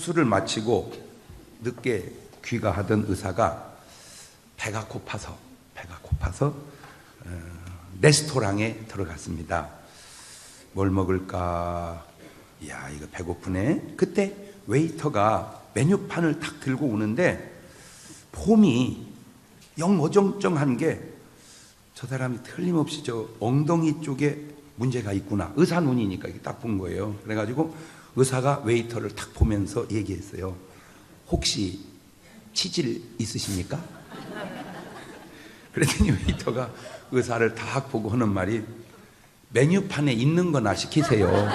수술을 마치고 늦게 귀가하던 의사가 배가 고파서 레스토랑에 들어갔습니다. 뭘 먹을까? 이야, 이거 배고프네. 그때 웨이터가 메뉴판을 탁 들고 오는데 폼이 영 어정쩡한 게 저 사람이 틀림없이 저 엉덩이 쪽에 문제가 있구나. 의사 눈이니까 이게 딱 본 거예요. 그래가지고 의사가 웨이터를 탁 보면서 얘기했어요. 혹시 치질 있으십니까? 그랬더니 웨이터가 의사를 딱 보고 하는 말이 메뉴판에 있는 거나 시키세요.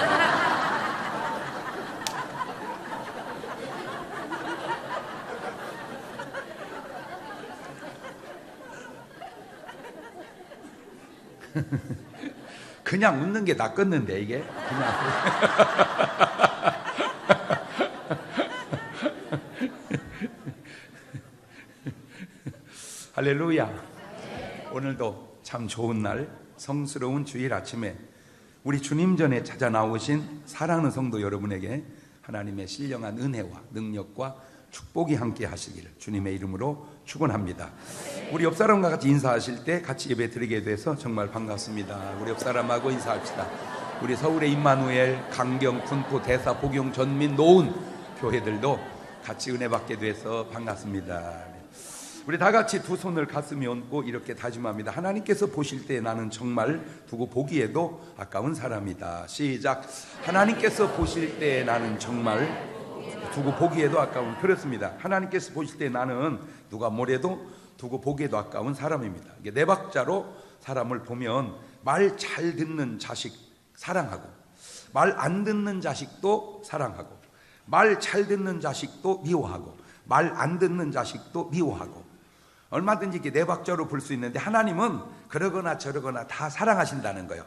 그냥 웃는 게 낫겠는데 이게 그냥. 할렐루야. 오늘도 참 좋은 날, 성스러운 주일 아침에 우리 주님 전에 찾아 나오신 사랑하는 성도 여러분에게 하나님의 신령한 은혜와 능력과 축복이 함께 하시기를 주님의 이름으로 축원합니다. 우리 옆 사람과 같이 인사하실 때 같이 예배 드리게 돼서 정말 반갑습니다. 우리 옆 사람하고 인사합시다. 우리 서울의 임마누엘, 강경, 군포, 대사, 복용, 전민, 노은 교회들도 같이 은혜 받게 돼서 반갑습니다. 우리 다 같이 두 손을 가슴에 얹고 이렇게 다짐합니다. 하나님께서 보실 때 나는 정말 두고 보기에도 아까운 사람이다. 시작. 하나님께서 보실 때 나는 정말 두고 보기에도 아까운, 그렇습니다. 하나님께서 보실 때 나는 누가 뭐래도 두고 보기에도 아까운 사람입니다. 이게 네 박자로 사람을 보면 말 잘 듣는 자식 사랑하고, 말 안 듣는 자식도 사랑하고, 말 잘 듣는 자식도 미워하고, 말 안 듣는 자식도 미워하고, 얼마든지 이렇게 네 박자로 볼 수 있는데 하나님은 그러거나 저러거나 다 사랑하신다는 거예요.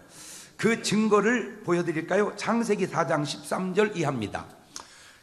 그 증거를 보여드릴까요? 창세기 4장 13절 이하입니다.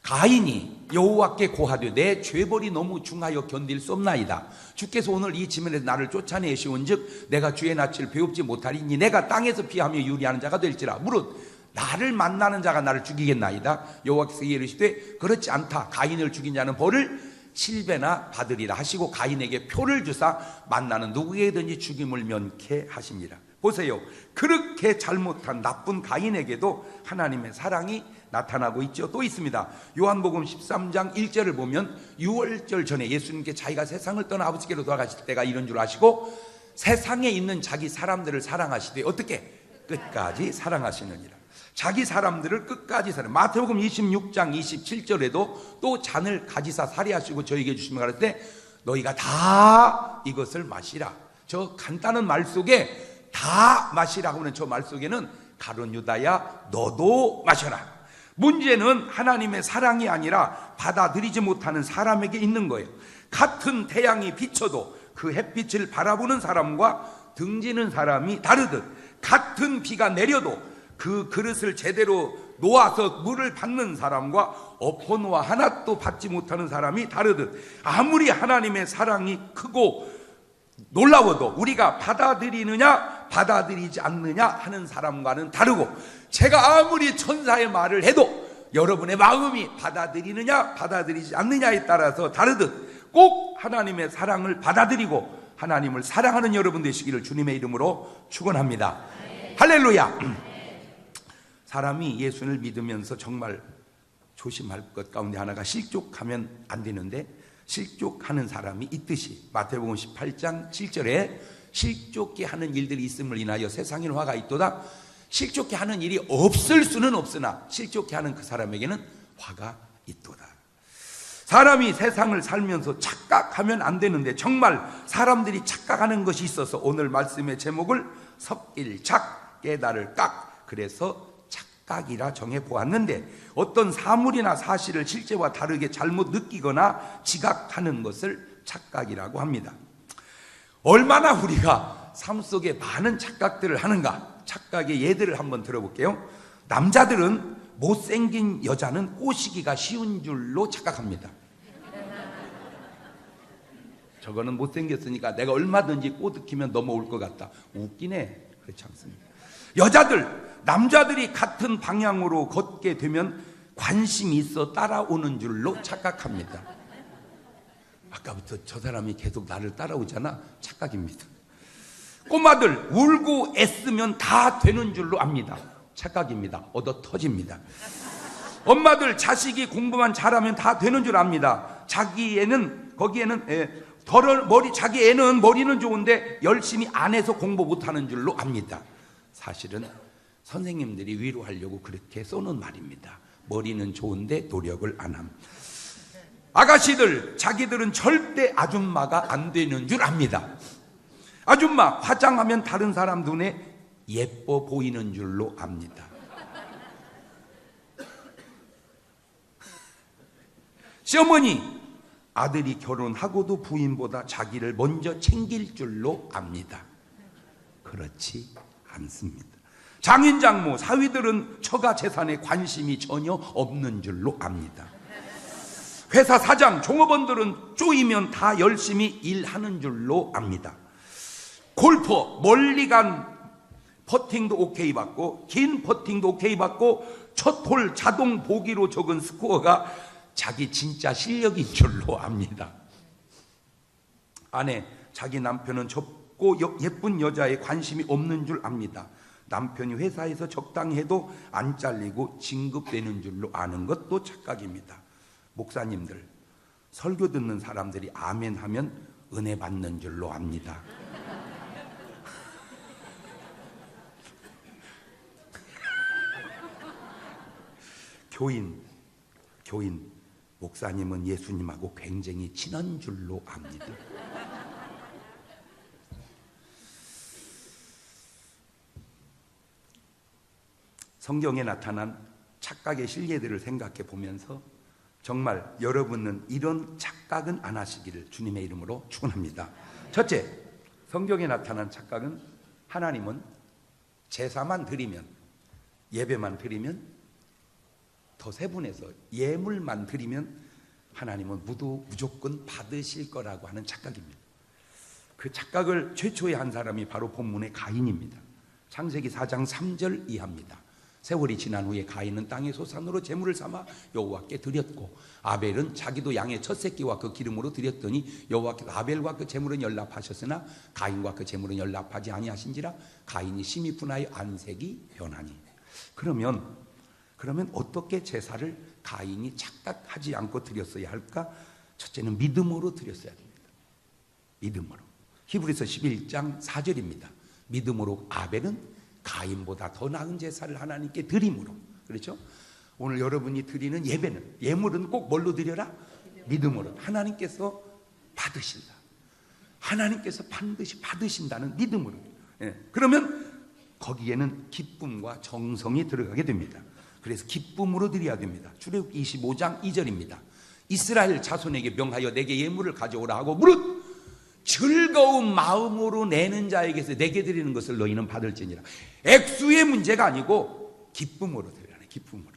가인이 여호와께 고하되 내 죄벌이 너무 중하여 견딜 수 없나이다. 주께서 오늘 이 지면에서 나를 쫓아내시온즉 내가 주의 낯을 배웁지 못하리니 내가 땅에서 피하며 유리하는 자가 될지라. 무릇 나를 만나는 자가 나를 죽이겠나이다. 여호와께서 이르시되 그렇지 않다. 가인을 죽인 자는 벌을 7배나 받으리라 하시고 가인에게 표를 주사 만나는 누구에게든지 죽임을 면케 하십니다. 보세요. 그렇게 잘못한 나쁜 가인에게도 하나님의 사랑이 나타나고 있죠. 또 있습니다. 요한복음 13장 1절을 보면 6월절 전에 예수님께 자기가 세상을 떠나 아버지께로 돌아가실 때가 이런 줄 아시고 세상에 있는 자기 사람들을 사랑하시되 어떻게? 끝까지 사랑하시느니라. 자기 사람들을 끝까지 사랑. 마태복음 26장 27절에도 또 잔을 가지사 살해하시고 저에게 주시면 가라사대 때 너희가 다 이것을 마시라. 저 간단한 말 속에 다 마시라고 하는 저 말 속에는 가룟 유다야 너도 마셔라. 문제는 하나님의 사랑이 아니라 받아들이지 못하는 사람에게 있는 거예요. 같은 태양이 비쳐도 그 햇빛을 바라보는 사람과 등지는 사람이 다르듯, 같은 비가 내려도 그 그릇을 제대로 놓아서 물을 받는 사람과 엎어놓아 하나도 받지 못하는 사람이 다르듯, 아무리 하나님의 사랑이 크고 놀라워도 우리가 받아들이느냐 받아들이지 않느냐 하는 사람과는 다르고, 제가 아무리 천사의 말을 해도 여러분의 마음이 받아들이느냐 받아들이지 않느냐에 따라서 다르듯 꼭 하나님의 사랑을 받아들이고 하나님을 사랑하는 여러분 되시기를 주님의 이름으로 축원합니다. 할렐루야. 사람이 예수를 믿으면서 정말 조심할 것 가운데 하나가 실족하면 안 되는데, 실족하는 사람이 있듯이 마태복음 18장 7절에 실족케 하는 일들이 있음을 인하여 세상에 화가 있도다. 실족케 하는 일이 없을 수는 없으나 실족케 하는 그 사람에게는 화가 있도다. 사람이 세상을 살면서 착각하면 안 되는데 정말 사람들이 착각하는 것이 있어서 오늘 말씀의 제목을 섭일착 깨달을 깍, 그래서 착각이라 정해보았는데, 어떤 사물이나 사실을 실제와 다르게 잘못 느끼거나 지각하는 것을 착각이라고 합니다. 얼마나 우리가 삶 속에 많은 착각들을 하는가, 착각의 예들을 한번 들어볼게요. 남자들은 못생긴 여자는 꼬시기가 쉬운 줄로 착각합니다. 저거는 못생겼으니까 내가 얼마든지 꼬드키면 넘어올 것 같다. 웃기네. 그렇지 않습니다. 여자들, 남자들이 같은 방향으로 걷게 되면 관심이 있어 따라오는 줄로 착각합니다. 아까부터 저 사람이 계속 나를 따라오잖아. 착각입니다. 꼬마들 울고 애쓰면 다 되는 줄로 압니다. 착각입니다. 얻어 터집니다. 엄마들 자식이 공부만 잘하면 다 되는 줄 압니다. 자기애는 거기에는 자기 애는 머리는 좋은데 열심히 안 해서 공부 못하는 줄로 압니다. 사실은 선생님들이 위로하려고 그렇게 써놓은 말입니다. 머리는 좋은데 노력을 안 함. 아가씨들 자기들은 절대 아줌마가 안 되는 줄 압니다. 아줌마 화장하면 다른 사람 눈에 예뻐 보이는 줄로 압니다. 시어머니 아들이 결혼하고도 부인보다 자기를 먼저 챙길 줄로 압니다. 그렇지 않습니다. 장인 장모 사위들은 처가 재산에 관심이 전혀 없는 줄로 압니다. 회사 사장 종업원들은 쪼이면 다 열심히 일하는 줄로 압니다. 골퍼 멀리 간 퍼팅도 오케이 받고 긴 퍼팅도 오케이 받고 첫 홀 자동 보기로 적은 스코어가 자기 진짜 실력인 줄로 압니다. 아내 자기 남편은 젊고 예쁜 여자에 관심이 없는 줄 압니다. 남편이 회사에서 적당히 해도 안 잘리고 진급되는 줄로 아는 것도 착각입니다. 목사님들 설교 듣는 사람들이 아멘 하면 은혜 받는 줄로 압니다. 교인 목사님은 예수님하고 굉장히 친한 줄로 압니다. 성경에 나타난 착각의 실례들을 생각해 보면서 정말 여러분은 이런 착각은 안 하시기를 주님의 이름으로 축원합니다. 첫째, 성경에 나타난 착각은 하나님은 제사만 드리면, 예배만 드리면, 더 세분해서 예물만 드리면 하나님은 무조건 받으실 거라고 하는 착각입니다. 그 착각을 최초에 한 사람이 바로 본문의 가인입니다. 창세기 4장 3절 이하입니다. 세월이 지난 후에 가인은 땅의 소산으로 제물을 삼아 여호와께 드렸고 아벨은 자기도 양의 첫 새끼와 그 기름으로 드렸더니 여호와께서 아벨과 그 제물은 연락하셨으나 가인과 그 제물은 연락하지 아니하신지라 가인이 심히 분하여 안색이 변하니. 그러면 어떻게 제사를 가인이 착각하지 않고 드렸어야 할까? 첫째는 믿음으로 드렸어야 됩니다. 믿음으로. 히브리서 11장 4절입니다. 믿음으로 아벨은 가인보다 더 나은 제사를 하나님께 드림으로. 그렇죠? 오늘 여러분이 드리는 예배는, 예물은 꼭 뭘로 드려라? 믿음으로. 하나님께서 받으신다. 하나님께서 반드시 받으신다는 믿음으로. 그러면 거기에는 기쁨과 정성이 들어가게 됩니다. 그래서 기쁨으로 드려야 됩니다. 출애굽기 25장 2절입니다. 이스라엘 자손에게 명하여 내게 예물을 가져오라 하고 무릇 즐거운 마음으로 내는 자에게서 내게 드리는 것을 너희는 받을지니라. 액수의 문제가 아니고 기쁨으로 드리라네. 기쁨으로.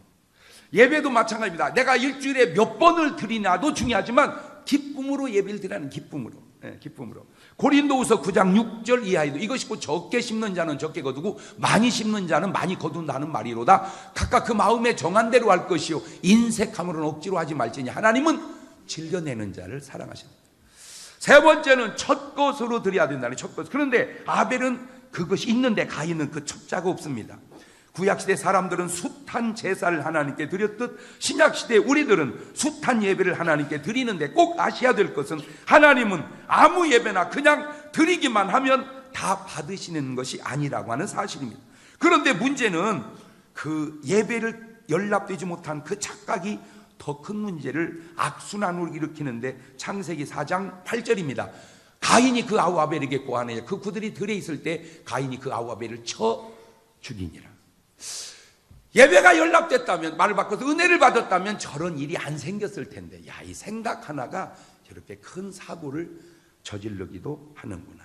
예배도 마찬가지입니다. 내가 일주일에 몇 번을 드리냐도 중요하지만 기쁨으로 예배를 드리라는 기쁨으로. 기쁨으로. 고린도후서 9장 6절 이하에도 이것이 곧 적게 심는 자는 적게 거두고 많이 심는 자는 많이 거둔다는 말이로다. 각각 그 마음에 정한 대로 할 것이요 인색함으로는 억지로 하지 말지니 하나님은 즐겨내는 자를 사랑하십니다. 세 번째는 첫 것으로 드려야 된다는 첫 것. 그런데 아벨은 그것이 있는데 가인은 그 첩자가 없습니다. 구약시대 사람들은 숱한 제사를 하나님께 드렸듯 신약시대 우리들은 숱한 예배를 하나님께 드리는데 꼭 아셔야 될 것은 하나님은 아무 예배나 그냥 드리기만 하면 다 받으시는 것이 아니라고 하는 사실입니다. 그런데 문제는 그 예배를 연락되지 못한 그 착각이 더 큰 문제를 악순환으로 일으키는데 창세기 4장 8절입니다. 가인이 그 아우 아벨에게 고하네. 그 그들이 들에 있을 때 가인이 그 아우 아벨을 쳐 죽이니라. 예배가 연락됐다면, 말을 바꿔서 은혜를 받았다면 저런 일이 안 생겼을 텐데, 야, 이 생각 하나가 저렇게 큰 사고를 저지르기도 하는구나.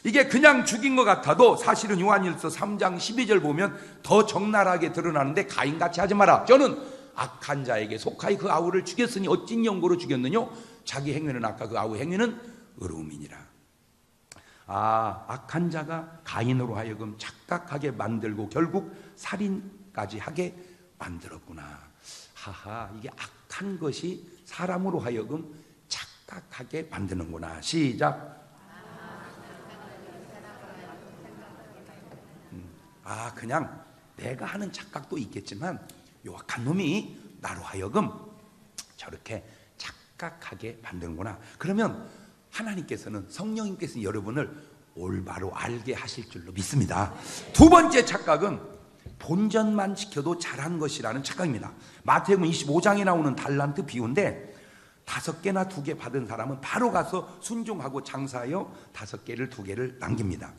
이게 그냥 죽인 것 같아도 사실은 요한일서 3장 12절 보면 더 적나라하게 드러나는데 가인같이 하지 마라. 저는 악한 자에게 속하여 그 아우를 죽였으니 어찐 영고로 죽였느뇨? 자기 행위는 악하 그 아우 행위는 의로움이니라. 악한 자가 가인으로 하여금 착각하게 만들고 결국 살인까지 하게 만들었구나. 하하, 이게 악한 것이 사람으로 하여금 착각하게 만드는구나. 시작. 그냥 내가 하는 착각도 있겠지만 요 악한 놈이 나로 하여금 저렇게 착각하게 만드는구나. 그러면 하나님께서는, 성령님께서는 여러분을 올바로 알게 하실 줄로 믿습니다. 두 번째 착각은 본전만 지켜도 잘한 것이라는 착각입니다. 마태복음 25장에 나오는 달란트 비유인데 5개나 2개 받은 사람은 바로 가서 순종하고 장사하여 5개를 2개를 남깁니다.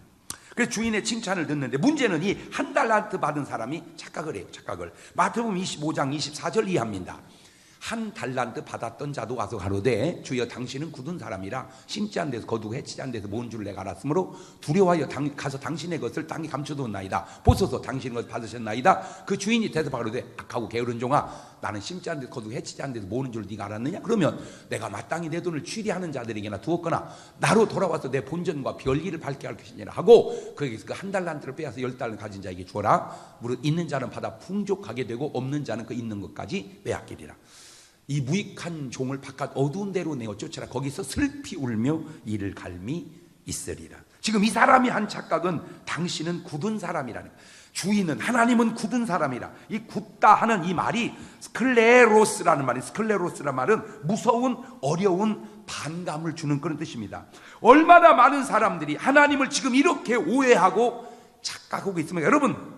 그래서 주인의 칭찬을 듣는데 문제는 이 1달란트 받은 사람이 착각을 해요. 착각을. 마태복음 25장 24절 이하입니다. 1달란트 받았던 자도 와서 가로되 주여 당신은 굳은 사람이라 심지 않은 데서 거두고 해치지 않은 데서 모은 줄 내가 알았으므로 두려워하여 가서 당신의 것을 땅에 감춰두었나이다. 보소서 당신의 것을 받으셨나이다. 그 주인이 대답하로되 악하고 게으른 종아, 나는 심지 않은 데서 거두고 해치지 않은 데서 모은 줄 네가 알았느냐? 그러면 내가 마땅히 내 돈을 취리하는 자들에게나 두었거나 나로 돌아와서 내 본전과 별일을 밝게 할 것이니라 하고 거기서 그 1달란트를 빼앗아 10달을 가진 자에게 주어라. 무릇 있는 자는 받아 풍족하게 되고 없는 자는 그 있는 것까지 빼앗기리라. 이 무익한 종을 바깥 어두운 데로 내어 쫓아라. 거기서 슬피 울며 이를 갈미 있으리라. 지금 이 사람이 한 착각은 당신은 굳은 사람이라는 거예요. 주인은, 하나님은 굳은 사람이라. 이 굳다 하는 이 말이 스클레로스라는 말이, 스클레로스라는 말은 무서운, 어려운 반감을 주는 그런 뜻입니다. 얼마나 많은 사람들이 하나님을 지금 이렇게 오해하고 착각하고 있습니까? 여러분,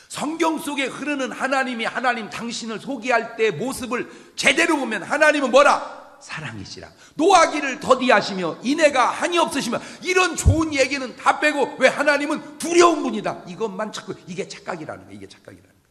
성경 속에 흐르는 하나님 당신을 소개할 때 모습을 제대로 보면 하나님은 뭐라? 사랑이시라. 노하기를 더디하시며 인애가 한이 없으시며, 이런 좋은 얘기는 다 빼고 왜 하나님은 두려운 분이다, 이것만 자꾸, 이게 착각이라는 거예요. 이게 착각이라는 거예요.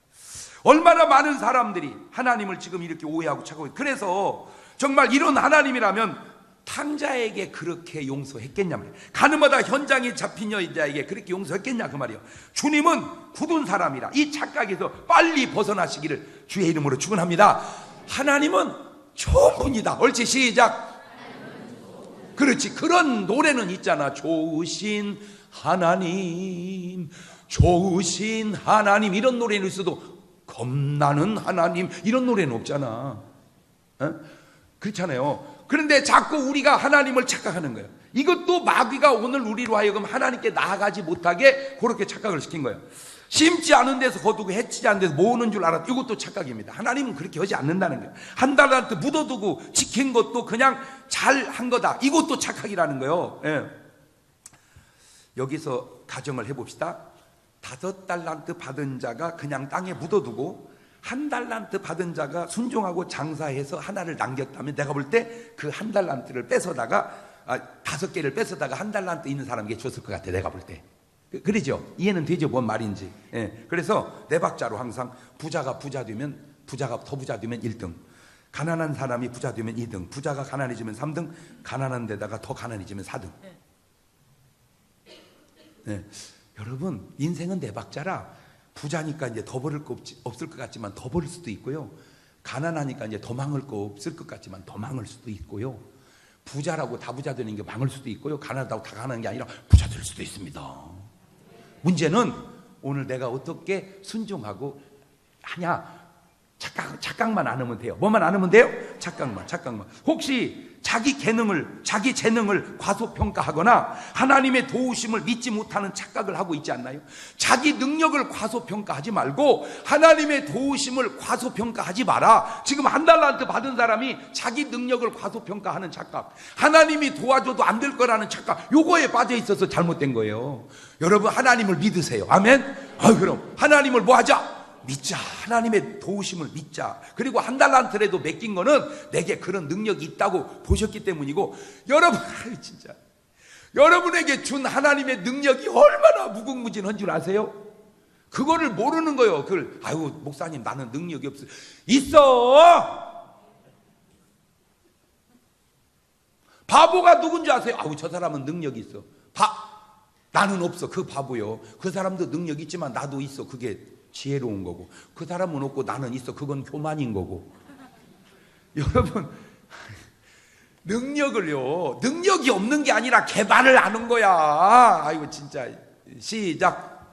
얼마나 많은 사람들이 하나님을 지금 이렇게 오해하고 착각하고, 그래서 정말 이런 하나님이라면 탕자에게 그렇게 용서했겠냐 말이에요. 가늠하다 현장에 잡힌 여자에게 그렇게 용서했겠냐 그 말이에요. 주님은 굳은 사람이라 이 착각에서 빨리 벗어나시기를 주의 이름으로 축원합니다. 하나님은 좋은 분이다. 옳지, 시작. 그렇지, 그런 노래는 있잖아. 좋으신 하나님, 좋으신 하나님, 이런 노래는 있어도 겁나는 하나님, 이런 노래는 없잖아. 그렇잖아요. 그런데 자꾸 우리가 하나님을 착각하는 거예요. 이것도 마귀가 오늘 우리로 하여금 하나님께 나아가지 못하게 그렇게 착각을 시킨 거예요. 심지 않은 데서 거두고 해치지 않은 데서 모으는 줄 알았다. 이것도 착각입니다. 하나님은 그렇게 하지 않는다는 거예요. 1달란트 묻어두고 지킨 것도 그냥 잘한 거다. 이것도 착각이라는 거예요. 예. 여기서 가정을 해봅시다. 5달란트 받은 자가 그냥 땅에 묻어두고 1달란트 받은 자가 순종하고 장사해서 하나를 남겼다면 내가 볼 때 그 1달란트를 뺏어다가 5개를 뺏어다가 1달란트 있는 사람에게 줬을 것 같아. 내가 볼 때. 그러죠? 이해는 되죠? 뭔 말인지. 예. 그래서 네 박자로 항상 부자가 부자 되면, 부자가 더 부자 되면 1등, 가난한 사람이 부자 되면 2등, 부자가 가난해지면 3등, 가난한 데다가 더 가난해지면 4등. 예. 여러분, 인생은 네 박자라. 부자니까 이제 더 벌을 거 없을 것 같지만 더 벌을 수도 있고요. 가난하니까 이제 더 망할 거 없을 것 같지만 더 망할 수도 있고요. 부자라고 다 부자 되는 게 망할 수도 있고요. 가난하다고 다 가난한 게 아니라 부자 될 수도 있습니다. 문제는 오늘 내가 어떻게 순종하고 하냐. 착각만 안 하면 돼요. 뭐만 안 하면 돼요? 착각만. 혹시 자기 재능을 과소평가하거나 하나님의 도우심을 믿지 못하는 착각을 하고 있지 않나요? 자기 능력을 과소평가하지 말고 하나님의 도우심을 과소평가하지 마라. 지금 1달란트 받은 사람이 자기 능력을 과소평가하는 착각, 하나님이 도와줘도 안 될 거라는 착각, 요거에 빠져 있어서 잘못된 거예요. 여러분, 하나님을 믿으세요. 아멘. 그럼 하나님을 뭐 하자? 믿자. 하나님의 도우심을 믿자. 그리고 1달란트라도 맡긴 거는 내게 그런 능력이 있다고 보셨기 때문이고, 여러분, 진짜 여러분에게 준 하나님의 능력이 얼마나 무궁무진한 줄 아세요? 그거를 모르는 거예요. 그걸 목사님 나는 능력이 없어. 있어. 바보가 누군지 아세요? 저 사람은 능력이 있어. 나는 없어. 그 바보요. 그 사람도 능력이 있지만 나도 있어. 그게 지혜로운 거고, 그 사람은 없고 나는 있어. 그건 교만인 거고. 여러분, 능력이 없는 게 아니라 개발을 하는 거야. 진짜. 시작.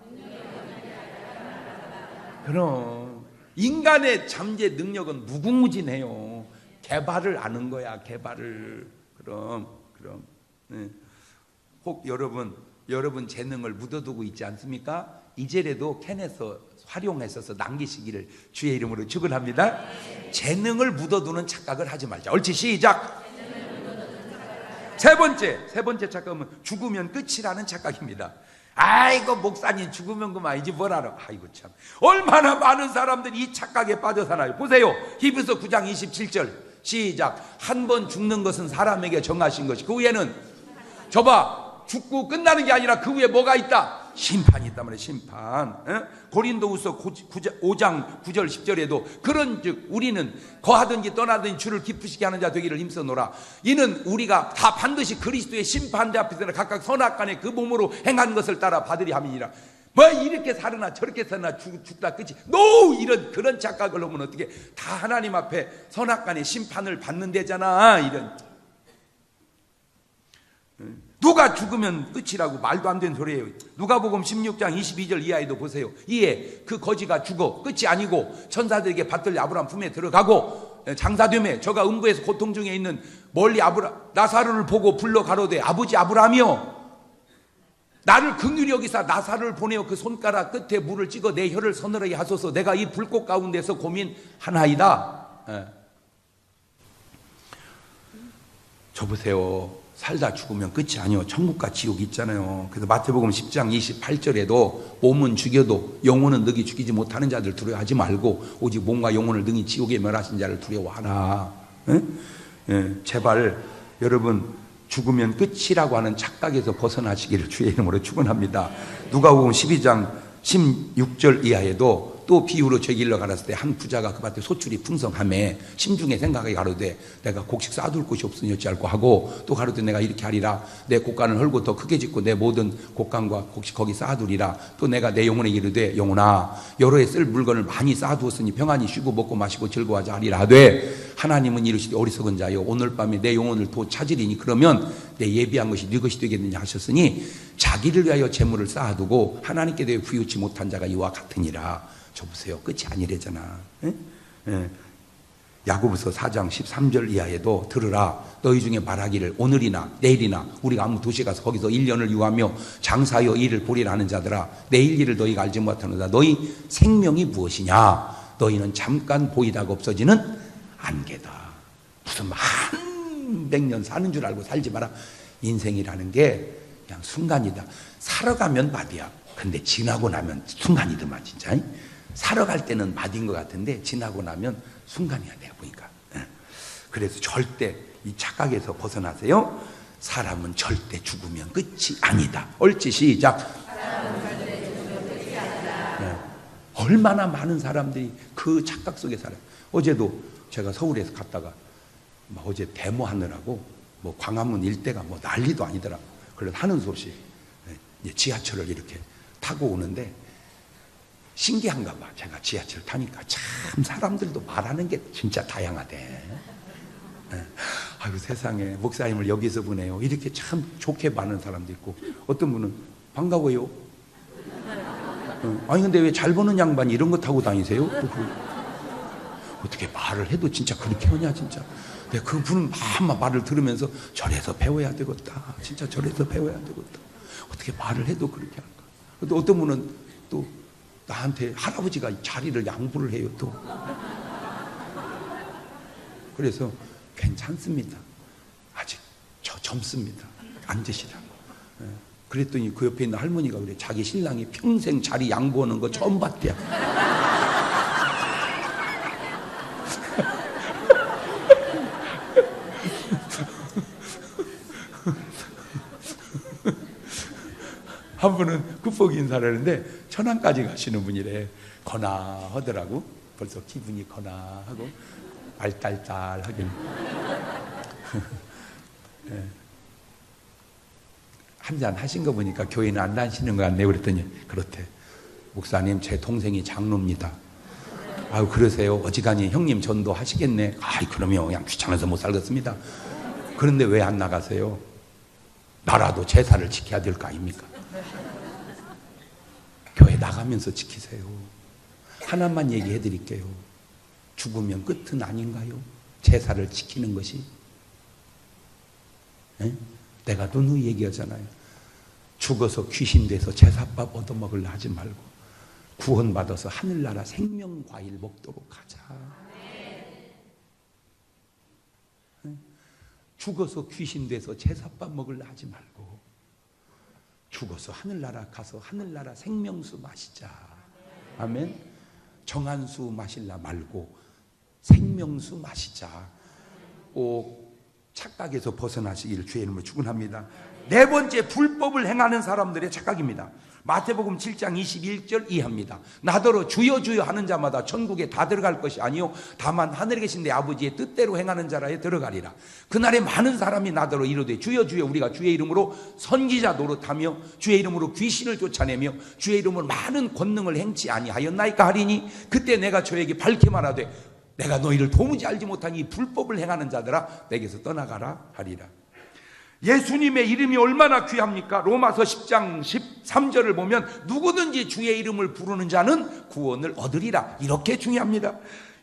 그럼 인간의 잠재 능력은 무궁무진해요. 개발을 아는 거야, 개발을. 그럼. 네. 혹 여러분 재능을 묻어두고 있지 않습니까? 이제라도 캔에서 활용했어서 남기시기를 주의 이름으로 축원합니다. 재능을 묻어두는 착각을 하지 말자. 옳지, 시작. 세 번째 착각은 죽으면 끝이라는 착각입니다. 아이고 목사님 죽으면 그만 이제 뭘 알아. 아이고 참, 얼마나 많은 사람들이 이 착각에 빠져 살아요. 보세요, 히브리서 9장 27절 시작. 한 번 죽는 것은 사람에게 정하신 것이 그 후에는 저봐, 죽고 끝나는 게 아니라 그 후에 뭐가 있다? 심판이 있단 말이에요. 심판. 고린도후서 5장 9절 10절에도 그런즉 우리는 거하든지 떠나든지 주를 기쁘시게 하는 자 되기를 힘써노라. 이는 우리가 다 반드시 그리스도의 심판대 앞에서 각각 선악간에 그 몸으로 행한 것을 따라 받으리 함이니라. 뭐 이렇게 살으나 저렇게 살으나 죽다 끝이 이런 그런 착각을 하면 어떻게 다 하나님 앞에 선악간의 심판을 받는 데잖아. 이런 누가 죽으면 끝이라고 말도 안 되는 소리예요. 누가복음 16장 22절 이하에도 보세요. 이에 그 거지가 죽어 끝이 아니고 천사들에게 받들려 아브라함 품에 들어가고 장사되매 저가 음부에서 고통 중에 있는 멀리 나사로를 보고 불러 가로되 아버지 아브라함이여 나를 긍휼히 여기사 나사로를 보내어 그 손가락 끝에 물을 찍어 내 혀를 서늘하게 하소서. 내가 이 불꽃 가운데서 고민하나이다. 저 보세요. 살다 죽으면 끝이 아니요. 천국과 지옥 있잖아요. 그래서 마태복음 10장 28절에도 몸은 죽여도 영혼은 능히 죽이지 못하는 자들 두려워하지 말고 오직 몸과 영혼을 능히 지옥에 멸하신 자를 두려워하라. 제발 여러분 죽으면 끝이라고 하는 착각에서 벗어나시기를 주의 이름으로 축원합니다. 누가복음 12장 16절 이하에도 또 비유로 저 길러 가랐을 때 한 부자가 그 밭에 소출이 풍성하매 심중에 생각하게 가로되 내가 곡식 쌓아둘 곳이 없으니 어찌할꼬 하고 또 가로되 내가 이렇게 하리라. 내 곡간을 헐고 더 크게 짓고 내 모든 곡간과 곡식 거기 쌓아두리라. 또 내가 내 영혼에 이르되 영혼아 여러 해 쓸 물건을 많이 쌓아두었으니 평안히 쉬고 먹고 마시고 즐거워하자 하리라 하되 하나님은 이르시되 어리석은 자여 오늘 밤에 내 영혼을 도 찾으리니 그러면 내 예비한 것이 네 것이 되겠느냐 하셨으니 자기를 위하여 재물을 쌓아두고 하나님께 대해 부유치 못한 자가 이와 같으니라. 저 보세요. 끝이 아니래잖아. 야고보서 4장 13절 이하에도 들으라. 너희 중에 말하기를 오늘이나 내일이나 우리가 아무 도시에 가서 거기서 1년을 유하며 장사하여 일을 보리라 하는 자들아 내일 일을 너희가 알지 못하노라. 너희 생명이 무엇이냐? 너희는 잠깐 보이다가 없어지는 안개다. 무슨 한 100년 사는 줄 알고 살지 마라. 인생이라는 게 그냥 순간이다. 살아가면 말이야. 근데 지나고 나면 순간이더만 진짜. 살아갈 때는 맛인 것 같은데 지나고 나면 순간이야 내가 보니까. 그래서 절대 이 착각에서 벗어나세요. 사람은 절대 죽으면 끝이 아니다. 옳지, 시작. 얼마나 많은 사람들이 그 착각 속에 살아요. 어제도 제가 서울에서 갔다가 어제 데모하느라고 뭐 광화문 일대가 뭐 난리도 아니더라. 그래서 하는 소식 지하철을 이렇게 타고 오는데 신기한가 봐. 제가 지하철 타니까 참 사람들도 말하는 게 진짜 다양하대. 아이고 세상에 목사님을 여기서 보내요. 이렇게 참 좋게 많은 사람도 있고 어떤 분은 반가워요. 아니 근데 왜 잘 보는 양반이 이런 거 타고 다니세요? 어떻게 말을 해도 진짜 그렇게 하냐 진짜. 근데 그분은 막 말을 들으면서 저래서 배워야 되겠다. 진짜 저래서 배워야 되겠다. 어떻게 말을 해도 그렇게 할까. 또 어떤 분은 또 나한테 할아버지가 자리를 양보를 해요 또. 그래서 괜찮습니다. 아직 저 젊습니다. 앉으시라고. 그랬더니 그 옆에 있는 할머니가 그래. 자기 신랑이 평생 자리 양보하는 거 처음 봤대요. 한 분은 국복 인사를 하는데 천안까지 가시는 분이래. 거나 하더라고. 벌써 기분이 거나 하고 알딸딸하긴. 네. 한잔 하신 거 보니까 교회는 안 다니시는 거 같네요. 그랬더니 그렇대. 목사님 제 동생이 장로입니다. 아유 그러세요. 어지간히 형님 전도 하시겠네. 아이 그러면 그냥 귀찮아서 못 살겠습니다. 그런데 왜 안 나가세요? 나라도 제사를 지켜야 될 거 아닙니까? 교회 나가면서 지키세요. 하나만 얘기해 드릴게요. 죽으면 끝은 아닌가요? 제사를 지키는 것이. 에? 내가 누누이 얘기하잖아요. 죽어서 귀신 돼서 제사밥 얻어먹으려 하지 말고 구원받아서 하늘나라 생명과일 먹도록 하자. 죽어서 귀신 돼서 제사밥 먹으려 하지 말고 죽어서 하늘나라 가서 하늘나라 생명수 마시자. 아멘. 정한수 마실라 말고 생명수 마시자. 꼭 착각에서 벗어나시기를 주의 이름으로 축원합니다. 네 번째, 불법을 행하는 사람들의 착각입니다. 마태복음 7장 21절 이하입니다. 나더러 주여 주여 하는 자마다 천국에 다 들어갈 것이 아니요 다만 하늘에 계신 내 아버지의 뜻대로 행하는 자라에 들어가리라. 그날에 많은 사람이 나더러 이르되 주여 주여 우리가 주의 이름으로 선지자 노릇하며 주의 이름으로 귀신을 쫓아내며 주의 이름으로 많은 권능을 행치 아니하였나이까 하리니 그때 내가 저에게 밝게 말하되 내가 너희를 도무지 알지 못하니 이 불법을 행하는 자들아 내게서 떠나가라 하리라. 예수님의 이름이 얼마나 귀합니까? 로마서 10장 13절을 보면 누구든지 주의 이름을 부르는 자는 구원을 얻으리라. 이렇게 중요합니다.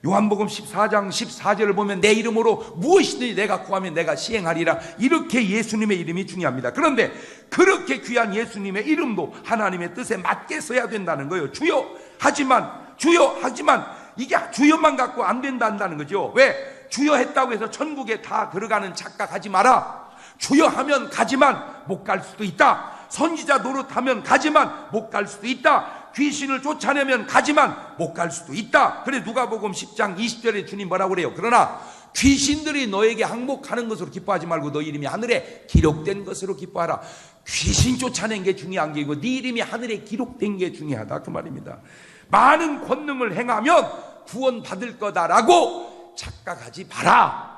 요한복음 14장 14절을 보면 내 이름으로 무엇이든지 내가 구하면 내가 시행하리라. 이렇게 예수님의 이름이 중요합니다. 그런데 그렇게 귀한 예수님의 이름도 하나님의 뜻에 맞게 써야 된다는 거예요. 주여 하지만 이게 주여만 갖고 안 된다는 거죠. 왜? 주여 했다고 해서 천국에 다 들어가는 착각하지 마라. 주여 하면 가지만 못 갈 수도 있다. 선지자 노릇하면 가지만 못 갈 수도 있다. 귀신을 쫓아내면 가지만 못 갈 수도 있다. 그래 누가복음 10장 20절에 주님 뭐라고 그래요? 그러나 귀신들이 너에게 항복하는 것으로 기뻐하지 말고 너 이름이 하늘에 기록된 것으로 기뻐하라. 귀신 쫓아낸 게 중요한 게 아니고 네 이름이 하늘에 기록된 게 중요하다 그 말입니다. 많은 권능을 행하면 구원받을 거다라고 착각하지 마라.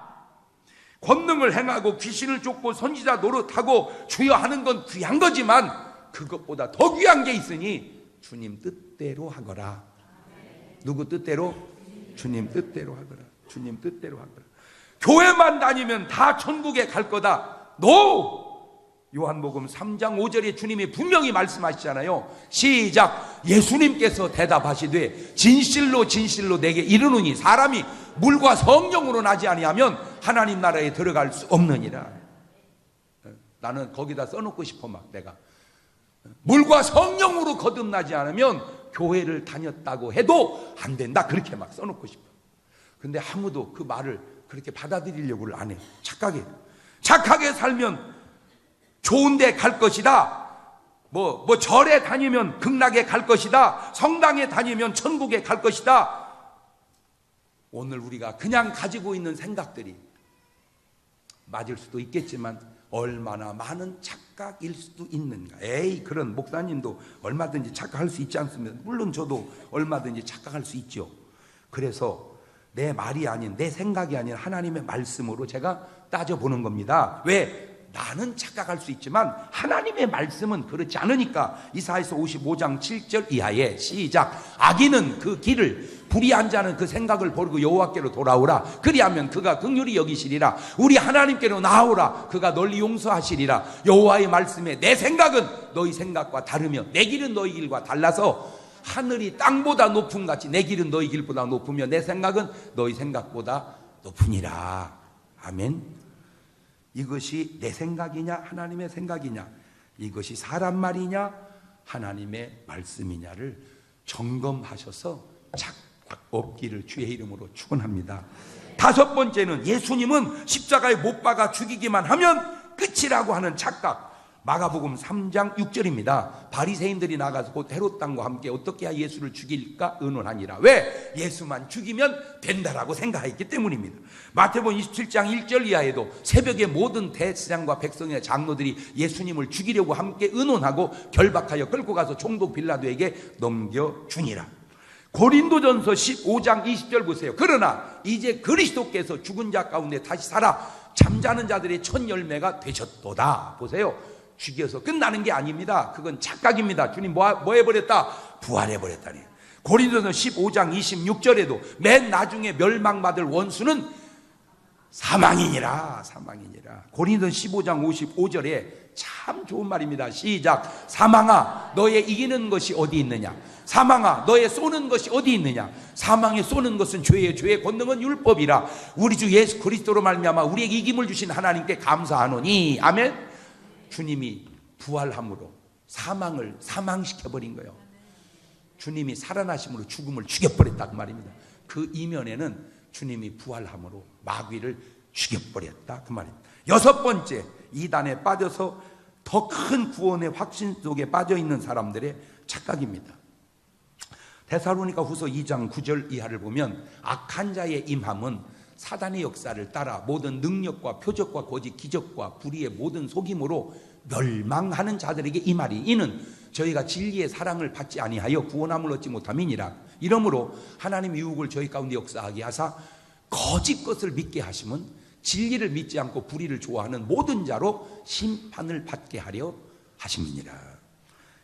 권능을 행하고 귀신을 쫓고 선지자 노릇하고 주여 하는 건 귀한 거지만 그것보다 더 귀한 게 있으니 주님 뜻대로 하거라. 누구 뜻대로? 주님 뜻대로 하거라. 주님 뜻대로 하거라. 교회만 다니면 다 천국에 갈 거다. NO! 요한복음 3장 5절에 주님이 분명히 말씀하시잖아요. 시작. 예수님께서 대답하시되 진실로 진실로 내게 이르노니 사람이 물과 성령으로 나지 아니하면 하나님 나라에 들어갈 수 없느니라. 나는 거기다 써놓고 싶어 막 내가 물과 성령으로 거듭나지 않으면 교회를 다녔다고 해도 안 된다 그렇게 막 써놓고 싶어. 근데 아무도 그 말을 그렇게 받아들이려고를 안 해. 착하게 살면 좋은 데 갈 것이다. 뭐 절에 다니면 극락에 갈 것이다. 성당에 다니면 천국에 갈 것이다. 오늘 우리가 그냥 가지고 있는 생각들이 맞을 수도 있겠지만 얼마나 많은 착각일 수도 있는가. 에이 그런 목사님도 얼마든지 착각할 수 있지 않습니까? 물론 저도 얼마든지 착각할 수 있죠. 그래서 내 말이 아닌 내 생각이 아닌 하나님의 말씀으로 제가 따져보는 겁니다. 왜? 나는 착각할 수 있지만 하나님의 말씀은 그렇지 않으니까. 이사야서 55장 7절 이하에 시작. 악인은 그 길을 불의한 자는 그 생각을 버리고 여호와께로 돌아오라. 그리하면 그가 긍휼히 여기시리라. 우리 하나님께로 나아오라. 그가 널리 용서하시리라. 여호와의 말씀에 내 생각은 너희 생각과 다르며 내 길은 너희 길과 달라서 하늘이 땅보다 높음 같이 내 길은 너희 길보다 높으며 내 생각은 너희 생각보다 높으니라. 아멘. 이것이 내 생각이냐 하나님의 생각이냐, 이것이 사람 말이냐 하나님의 말씀이냐를 점검하셔서 착각 없기를 주의 이름으로 축원합니다. 다섯 번째는 예수님은 십자가에 못 박아 죽이기만 하면 끝이라고 하는 착각. 마가복음 3장 6절입니다. 바리새인들이 나가서 곧 헤롯 왕과 함께 어떻게 해야 예수를 죽일까 의논하니라. 왜? 예수만 죽이면 된다라고 생각했기 때문입니다. 마태복음 27장 1절 이하에도 새벽에 모든 대제사장과 백성의 장로들이 예수님을 죽이려고 함께 의논하고 결박하여 끌고 가서 총독 빌라도에게 넘겨주니라. 고린도전서 15장 20절 보세요. 그러나 이제 그리스도께서 죽은 자 가운데 다시 살아 잠자는 자들의 첫 열매가 되셨도다. 보세요. 죽여서 끝나는 게 아닙니다. 그건 착각입니다. 주님 뭐 해버렸다? 부활해버렸다니. 고린도서 15장 26절에도 맨 나중에 멸망받을 원수는 사망이니라. 고린도서 15장 55절에 참 좋은 말입니다. 시작. 사망아 너의 이기는 것이 어디 있느냐. 사망아 너의 쏘는 것이 어디 있느냐. 사망에 쏘는 것은 죄의 권능은 율법이라. 우리 주 예수 그리스도로 말미암아 우리에게 이김을 주신 하나님께 감사하노니. 아멘. 주님이 부활함으로 사망을 사망시켜버린 거예요. 주님이 살아나심으로 죽음을 죽여버렸다 그 말입니다. 그 이면에는 주님이 부활함으로 마귀를 죽여버렸다 그 말입니다. 여섯 번째, 이단에 빠져서 더 큰 구원의 확신 속에 빠져있는 사람들의 착각입니다. 데살로니가 후서 2장 9절 이하를 보면 악한 자의 임함은 사단의 역사를 따라 모든 능력과 표적과 거짓 기적과 불의의 모든 속임으로 멸망하는 자들에게 임하리. 이는 저희가 진리의 사랑을 받지 아니하여 구원함을 얻지 못함이니라. 이러므로 하나님 유혹을 저희 가운데 역사하게 하사 거짓 것을 믿게 하심은 진리를 믿지 않고 불의를 좋아하는 모든 자로 심판을 받게 하려 하심이니라.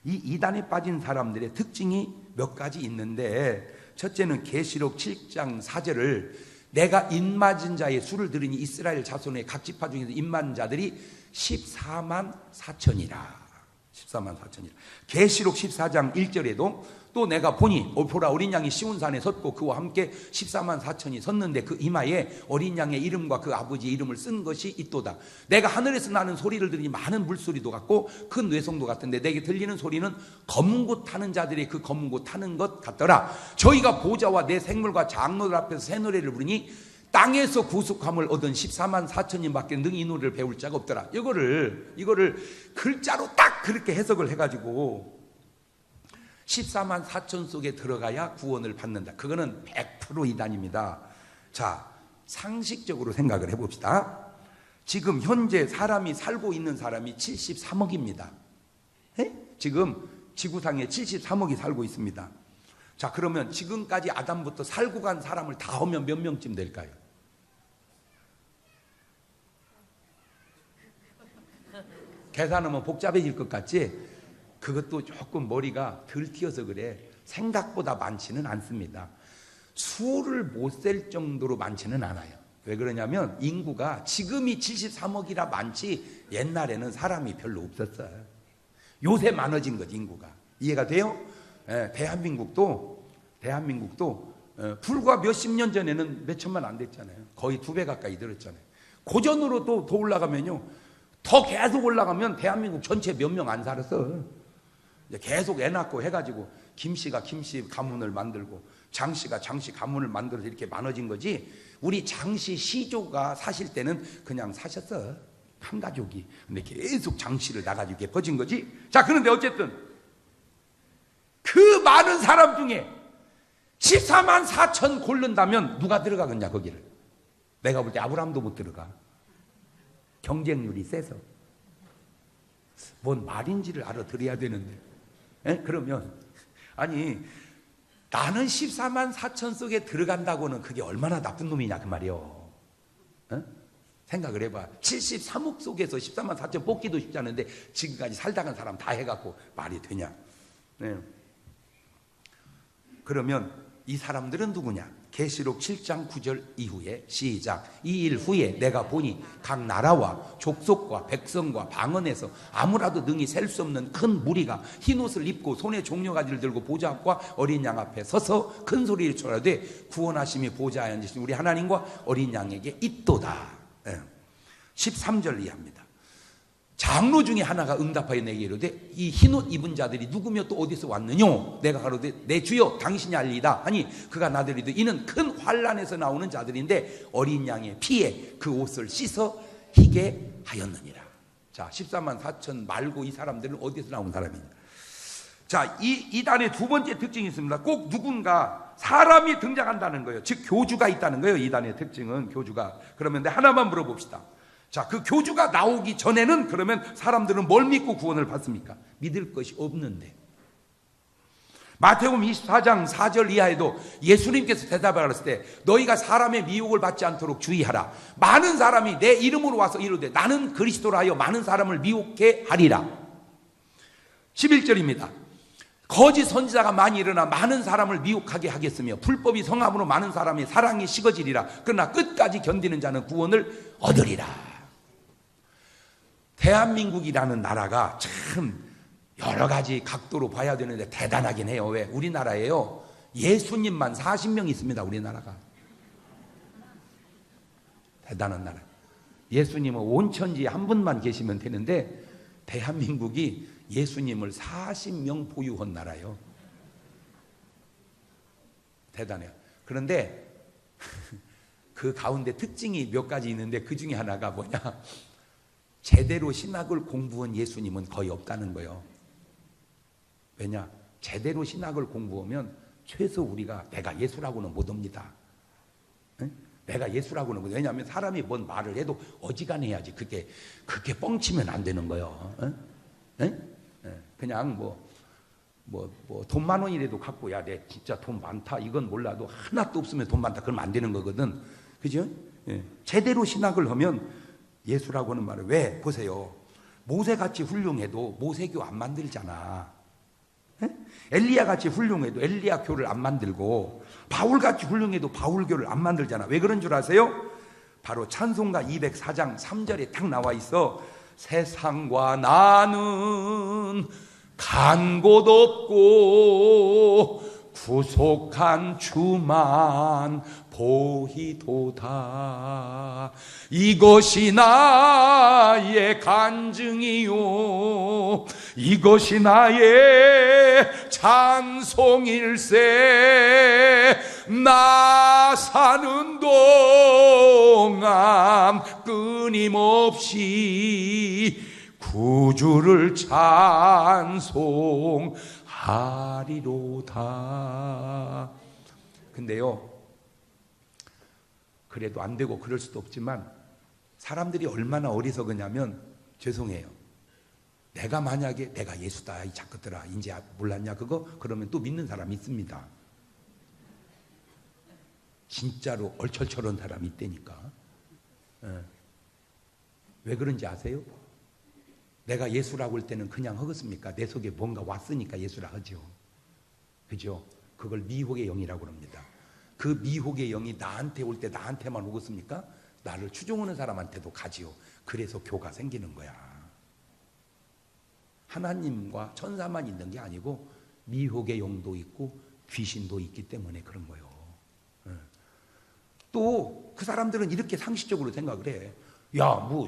이 이단에 빠진 사람들의 특징이 몇 가지 있는데, 첫째는 계시록 7장 4절을 내가 입맞은 자의 수를 들으니 이스라엘 자손의 각 지파 중에서 입맞은 자들이 14만 4천이라. 14만 4천이라. 계시록 14장 1절에도 또 내가 보니 보라 어린 양이 시온산에 섰고 그와 함께 14만 4천이 섰는데 그 이마에 어린 양의 이름과 그 아버지의 이름을 쓴 것이 있도다. 내가 하늘에서 나는 소리를 들으니 많은 물소리도 같고 큰 뇌성도 같은데 내게 들리는 소리는 검은 곶 타는 자들의 그 검은 곶 타는 것 같더라. 저희가 보좌와 내 생물과 장로들 앞에서 새 노래를 부르니 땅에서 구속함을 얻은 14만 4천인밖에 능 이 노래를 배울 자가 없더라. 이거를 글자로 딱 그렇게 해석을 해가지고 14만 4천 속에 들어가야 구원을 받는다. 그거는 100% 이단입니다. 자, 상식적으로 생각을 해봅시다. 지금 현재 사람이 살고 있는 사람이 73억입니다. 지금 지구상에 73억이 살고 있습니다. 자, 그러면 지금까지 아담부터 살고 간 사람을 다 하면 몇 명쯤 될까요? 계산하면 복잡해질 것 같지? 그것도 조금 머리가 덜 튀어서 그래. 생각보다 많지는 않습니다. 수를 못 셀 정도로 많지는 않아요. 왜 그러냐면 인구가 지금이 73억이라 많지 옛날에는 사람이 별로 없었어요. 요새 많아진 거지 인구가. 이해가 돼요? 대한민국도 불과 몇십 년 전에는 몇 천만 안 됐잖아요. 거의 2배 가까이 늘었잖아요. 고전으로 또 더 올라가면요, 더 계속 올라가면 대한민국 전체 몇 명 안 살았어. 이제 계속 애 낳고 해가지고 김씨가 김씨 가문을 만들고 장씨가 장씨 가문을 만들어서 이렇게 많아진 거지. 우리 장씨 시조가 사실 때는 그냥 사셨어, 한 가족이. 근데 계속 장씨를 나가지고 이렇게 퍼진 거지. 자, 그런데 어쨌든 그 많은 사람 중에 14만 4천 고른다면 누가 들어가겠냐 거기를? 내가 볼 때 아브라함도 못 들어가. 경쟁률이 세서. 뭔 말인지를 알아들어야 되는데. 그러면 아니 나는 14만 4천 속에 들어간다고는 그게 얼마나 나쁜 놈이냐 그 말이요. 생각을 해봐. 73억 속에서 14만 4천 뽑기도 쉽지 않은데 지금까지 살다 간 사람 다 해갖고 말이 되냐. 그러면 이 사람들은 누구냐? 계시록 7장 9절 이후에 시작. 이 일 후에 내가 보니 각 나라와 족속과 백성과 방언에서 아무라도 능히 셀 수 없는 큰 무리가 흰옷을 입고 손에 종려가지를 들고 보좌 앞과 어린 양 앞에 서서 큰 소리를 쳐라되 구원하심이 보좌에 앉으신 우리 하나님과 어린 양에게 있도다. 13절 이해합니다. 장로 중에 하나가 응답하여 내게 이르되 이 흰옷 입은 자들이 누구며 또 어디서 왔느뇨? 내가 가로되 내 주여 당신이 알리이다 하니 그가 나더리되 이는 큰 환란에서 나오는 자들인데 어린 양의 피에 그 옷을 씻어 희게 하였느니라. 자, 14만 4천 말고 이 사람들은 어디서 나온 사람이냐? 자, 이 이단의 두 번째 특징이 있습니다. 꼭 누군가 사람이 등장한다는 거예요. 즉 교주가 있다는 거예요. 이단의 특징은 교주가. 그러면 하나만 물어봅시다. 자, 그 교주가 나오기 전에는 그러면 사람들은 뭘 믿고 구원을 받습니까? 믿을 것이 없는데. 마태복음 24장 4절 이하에도 예수님께서 대답하셨을 때 너희가 사람의 미혹을 받지 않도록 주의하라. 많은 사람이 내 이름으로 와서 이르되 나는 그리스도라 하여 많은 사람을 미혹해 하리라. 11절입니다. 거짓 선지자가 많이 일어나 많은 사람을 미혹하게 하겠으며 불법이 성함으로 많은 사람의 사랑이 식어지리라. 그러나 끝까지 견디는 자는 구원을 얻으리라. 대한민국이라는 나라가 참 여러 가지 각도로 봐야 되는데 대단하긴 해요. 왜? 우리나라에요, 예수님만 40명 있습니다. 우리나라가 대단한 나라. 예수님은 온천지에 한 분만 계시면 되는데 대한민국이 예수님을 40명 보유한 나라예요. 대단해요. 그런데 그 가운데 특징이 몇 가지 있는데 그 중에 하나가 뭐냐, 제대로 신학을 공부한 예수님은 거의 없다는 거예요. 왜냐? 제대로 신학을 공부하면 최소 우리가 내가 예수라고는 못 옵니다. 응? 내가 예수라고는 못. 왜냐하면 사람이 뭔 말을 해도 어지간해야지. 그게 뻥치면 안 되는 거예요. 응? 응? 그냥 돈 10,000원이라도 갖고, 야, 내 진짜 돈 많다, 이건 몰라도 하나도 없으면 돈 많다, 그러면 안 되는 거거든. 그죠? 예. 제대로 신학을 하면 예수라고는 말을. 왜? 보세요. 모세같이 훌륭해도 모세교 안 만들잖아. 예? 엘리야같이 훌륭해도 엘리야교를 안 만들고, 바울같이 훌륭해도 바울교를 안 만들잖아. 왜 그런 줄 아세요? 바로 찬송가 204장 3절에 딱 나와 있어. 세상과 나는 간 곳 없고 구속한 주만 보이도다. 이것이 나의 간증이요, 이것이 나의 찬송일세. 나 사는 동안 끊임없이 구주를 찬송하리로다. 근데요, 그래도 안 되고 그럴 수도 없지만 사람들이 얼마나 어리석으냐면, 죄송해요, 내가 만약에 내가 예수다 이 작것들아 이제 몰랐냐 그거? 그러면 또 믿는 사람이 있습니다. 진짜로 얼철철한 사람이 있다니까. 왜 그런지 아세요? 내가 예수라고 할 때는 그냥 하겠습니까? 내 속에 뭔가 왔으니까 예수라 하죠. 그죠? 그걸 미혹의 영이라고 합니다. 그 미혹의 영이 나한테 올 때 나한테만 오겠습니까? 나를 추종하는 사람한테도 가지요. 그래서 교가 생기는 거야. 하나님과 천사만 있는 게 아니고 미혹의 영도 있고 귀신도 있기 때문에 그런 거예요. 또 그 사람들은 이렇게 상식적으로 생각을 해. 야, 뭐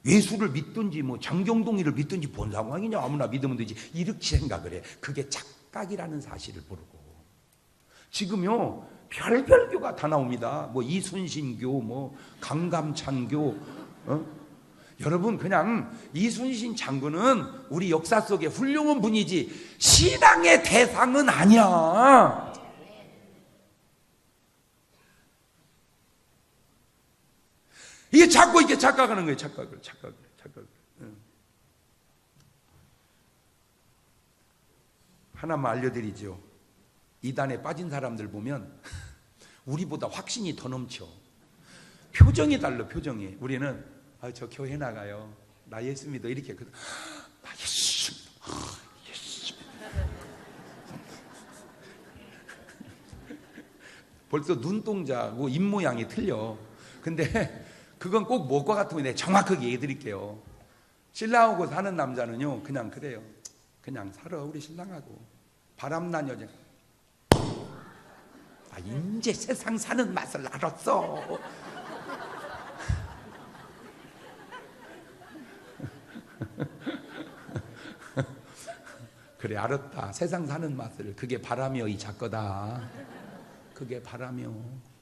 예수를 믿든지 뭐 장경동이를 믿든지 뭔 상관이냐, 아무나 믿으면 되지, 이렇게 생각을 해. 그게 착각이라는 사실을 모르고. 지금요 별별 교가 다 나옵니다. 뭐 이순신교, 뭐 강감찬교. 여러분, 그냥 이순신 장군은 우리 역사 속에 훌륭한 분이지 신앙의 대상은 아니야. 이게 자꾸 이렇게 착각하는 거예요. 착각을. 하나만 알려드리죠. 이단에 빠진 사람들 보면 우리보다 확신이 더 넘쳐. 표정이 달라, 표정이. 우리는 저 교회 나가요, 나 예수 믿어, 이렇게. 나 예수 벌써 눈동자고 입모양이 틀려. 근데 그건 꼭 뭐과 같으면 내가 정확하게 얘기해 드릴게요. 신랑하고 사는 남자는요 그냥 그래요. 그냥 살아, 우리 신랑하고. 바람난 여자, 이제 세상 사는 맛을 알았어. 그래, 알았다. 세상 사는 맛을. 그게 바람이여 이 작거다. 그게 바람이여.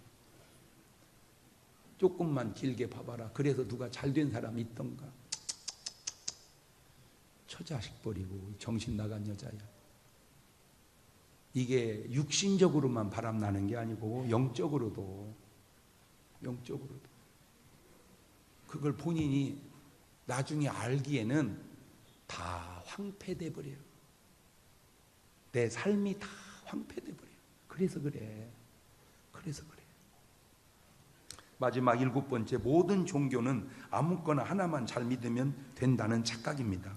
조금만 길게 봐봐라. 그래서 누가 잘된 사람이 있던가. 처자식 버리고 정신 나간 여자야. 이게 육신적으로만 바람나는 게 아니고 영적으로도. 그걸 본인이 나중에 알기에는 다 황폐돼 버려요. 내 삶이 다 황폐돼 버려요. 그래서 그래. 마지막 7번째, 모든 종교는 아무거나 하나만 잘 믿으면 된다는 착각입니다.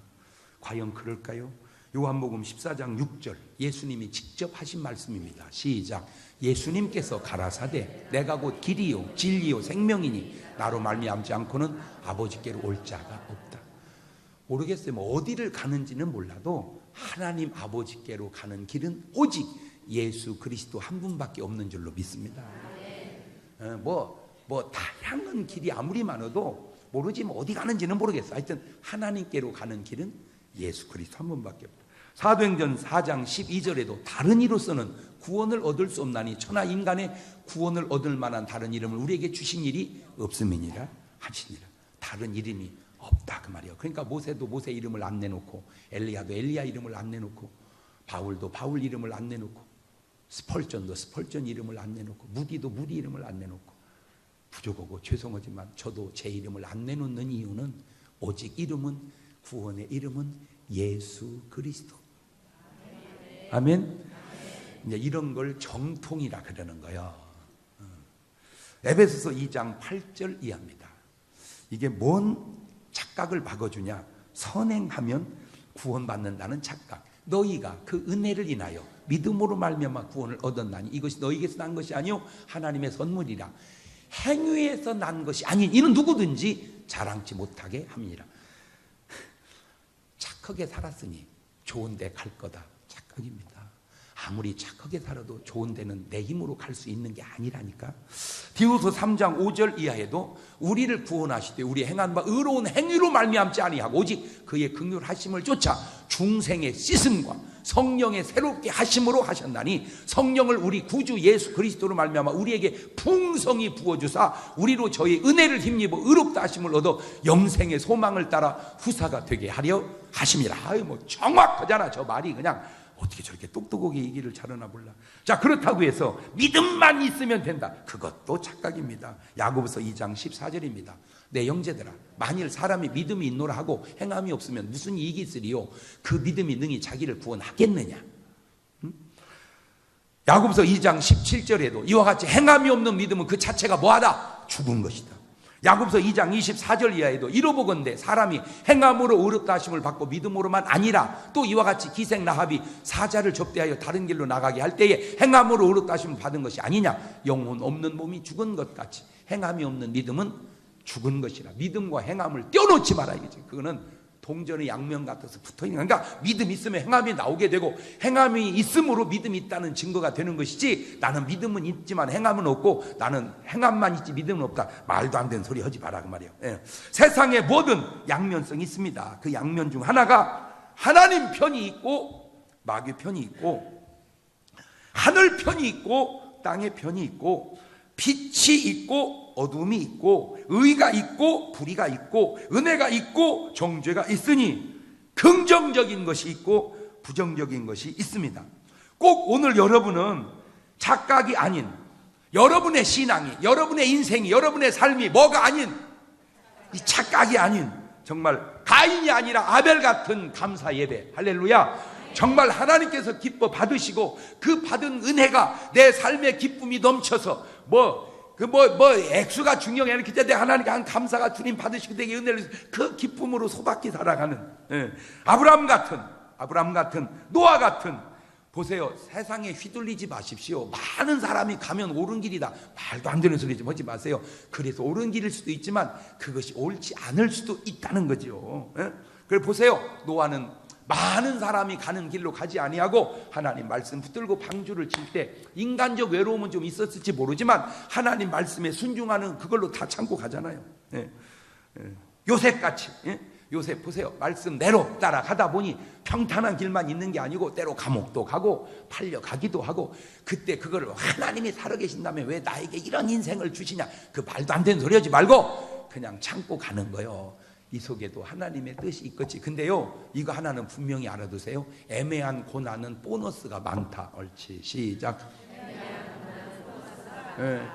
과연 그럴까요? 요한복음 14장 6절, 예수님이 직접 하신 말씀입니다. 시작. 예수님께서 가라사대 내가 곧 길이요 진리요 생명이니 나로 말미암지 않고는 아버지께로 올 자가 없다. 모르겠어요. 뭐 어디를 가는지는 몰라도 하나님 아버지께로 가는 길은 오직 예수 그리스도 한 분밖에 없는 줄로 믿습니다. 다양한 길이 아무리 많아도 모르지만 어디 가는지는 모르겠어. 하여튼 하나님께로 가는 길은 예수 그리스도 한 분밖에 없다. 사도행전 4장 12절에도 다른 이로서는 구원을 얻을 수 없나니 천하 인간의 구원을 얻을 만한 다른 이름을 우리에게 주신 일이 없음이니라 하시니라. 다른 이름이 없다 그 말이에요. 그러니까 모세도 모세 이름을 안 내놓고, 엘리야도 엘리야 이름을 안 내놓고, 바울도 바울 이름을 안 내놓고, 스펄전도 스펄전 이름을 안 내놓고, 무디도 무디 이름을 안 내놓고, 부족하고 죄송하지만 저도 제 이름을 안 내놓는 이유는 오직 이름은, 구원의 이름은 예수 그리스도. 아멘. 이제 이런 걸 정통이라 그러는 거예요. 에베소서 2장 8절 이하입니다. 이게 뭔 착각을 박아주냐? 선행하면 구원받는다는 착각. 너희가 그 은혜를 인하여 믿음으로 말미암아 구원을 얻었나니 이것이 너희에게서 난 것이 아니요 하나님의 선물이라. 행위에서 난 것이 아닌 이는 누구든지 자랑치 못하게 함이니라. 착하게 살았으니 좋은 데 갈 거다. 착각입니다. 아무리 착하게 살아도 좋은 데는 내 힘으로 갈 수 있는 게 아니라니까. 디도서 3장 5절 이하에도 우리를 구원하시되 우리 행한 바 의로운 행위로 말미암지 아니하고 오직 그의 긍휼하심을 쫓아 중생의 씻음과 성령의 새롭게 하심으로 하셨나니 성령을 우리 구주 예수 그리스도로 말미암아 우리에게 풍성히 부어주사 우리로 저희 은혜를 힘입어 의롭다 하심을 얻어 영생의 소망을 따라 후사가 되게 하려 하심이라. 아유 뭐 정확하잖아. 저 말이 그냥 어떻게 저렇게 똑똑하게 얘기를 잘하나 몰라. 자, 그렇다고 해서 믿음만 있으면 된다. 그것도 착각입니다. 야고보서 2장 14절입니다. 내 형제들아, 만일 사람이 믿음이 있노라 하고 행함이 없으면 무슨 이익이 있으리요? 그 믿음이 능히 자기를 구원하겠느냐? 야고보서 2장 17절에도 이와 같이 행함이 없는 믿음은 그 자체가 뭐하다? 죽은 것이다. 야고보서 2장 24절 이하에도 이로보건대 사람이 행함으로 의롭다 하심을 받고 믿음으로만 아니라 또 이와 같이 기생 라합이 사자를 접대하여 다른 길로 나가게 할 때에 행함으로 의롭다 하심을 받은 것이 아니냐. 영혼 없는 몸이 죽은 것 같이 행함이 없는 믿음은 죽은 것이라. 믿음과 행함을 떼어놓지 마라 이거지. 그거는 동전의 양면 같아서 붙어있는. 그러니까 믿음 있으면 행함이 나오게 되고 행함이 있음으로 믿음이 있다는 증거가 되는 것이지, 나는 믿음은 있지만 행함은 없고 나는 행함만 있지 믿음은 없다, 말도 안 되는 소리 하지 마라 그 말이에요. 예. 세상에 뭐든 양면성이 있습니다. 그 양면 중 하나가 하나님 편이 있고 마귀 편이 있고, 하늘 편이 있고 땅의 편이 있고, 빛이 있고 어둠이 있고, 의가 있고 불의가 있고, 은혜가 있고 정죄가 있으니 긍정적인 것이 있고 부정적인 것이 있습니다. 꼭 오늘 여러분은 착각이 아닌, 여러분의 신앙이, 여러분의 인생이, 여러분의 삶이 뭐가 아닌, 이 착각이 아닌 정말 가인이 아니라 아벨 같은 감사 예배, 할렐루야. 정말 하나님께서 기뻐 받으시고 그 받은 은혜가 내 삶의 기쁨이 넘쳐서 액수가 중요해. 이렇게 내 하나님께 한 감사가 주님 받으시고 되게 은혜를, 그 기쁨으로 소박히 살아가는, 아브라함 같은 노아 같은. 보세요. 세상에 휘둘리지 마십시오. 많은 사람이 가면 옳은 길이다, 말도 안 되는 소리 좀 하지 마세요. 그래서 옳은 길일 수도 있지만 그것이 옳지 않을 수도 있다는 거죠. 그래 보세요. 노아는 많은 사람이 가는 길로 가지 아니하고 하나님 말씀 붙들고 방주를 칠 때 인간적 외로움은 좀 있었을지 모르지만 하나님 말씀에 순종하는 그걸로 다 참고 가잖아요. 요셉같이, 요셉 보세요. 말씀대로 따라가다 보니 평탄한 길만 있는 게 아니고 때로 감옥도 가고 팔려가기도 하고, 그때 그거를 하나님이 살아계신다면 왜 나에게 이런 인생을 주시냐, 그 말도 안 되는 소리 하지 말고 그냥 참고 가는 거예요. 이 속에도 하나님의 뜻이 있겠지. 근데요, 이거 하나는 분명히 알아두세요. 애매한 고난은 보너스가 많다. 옳지, 시작.